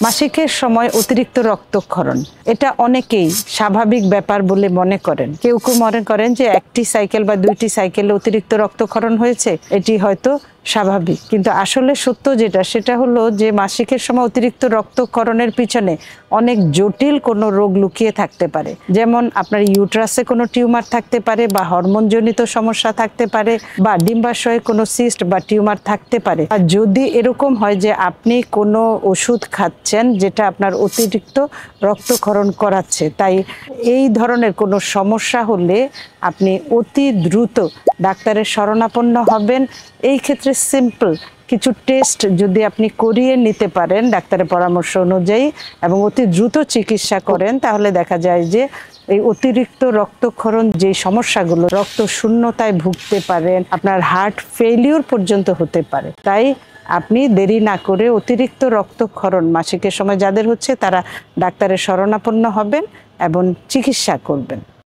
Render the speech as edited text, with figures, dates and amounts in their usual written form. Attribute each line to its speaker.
Speaker 1: মাসিকের সময় অতিরিক্ত রক্তক্ষরণ এটা অনেকেই স্বাভাবিক ব্যাপার বলে মনে করেন। কেউ কেউ মনে করেন যে একটি সাইকেল বা দুইটি সাইকেলে অতিরিক্ত রক্তক্ষরণ হয়েছে, এটি হয়তো স্বাভাবিক। কিন্তু আসলে সত্য সেটা হলো যে মাসিকের সময় অতিরিক্ত রক্তক্ষরণের পিছনে অনেক জটিল কোনো রোগ লুকিয়ে থাকতে পারে। যেমন আপনার ইউট্রাসে কোনো টিউমার থাকতে পারে, বা হরমোনজনিত সমস্যা থাকতে পারে, বা ডিম্বাশয়ে কোনো সিস্ট বা টিউমার থাকতে পারে। আর যদি এরকম হয় যে আপনি কোনো ওষুধ খাচ্ছেন যেটা আপনার অতিরিক্ত রক্তক্ষরণ করাচ্ছে, তাই এই ধরনের কোনো সমস্যা হলে আপনি অতি দ্রুত ডাক্তারের শরণাপন্ন হবেন। এই ক্ষেত্রে সিম্পল কিছু টেস্ট যদি আপনি করিয়ে নিতে পারেন ডাক্তারের পরামর্শ অনুযায়ী এবং অতি দ্রুত চিকিৎসা করেন, তাহলে দেখা যায় যে এই অতিরিক্ত রক্তক্ষরণ যে সমস্যাগুলো, রক্ত শূন্যতায় ভুগতে পারেন, আপনার হার্ট ফেলিউর পর্যন্ত হতে পারে। তাই আপনি দেরি না করে অতিরিক্ত রক্তক্ষরণ মাসিকের সময় যাদের হচ্ছে তারা ডাক্তারের শরণাপন্ন হবেন এবং চিকিৎসা করবেন।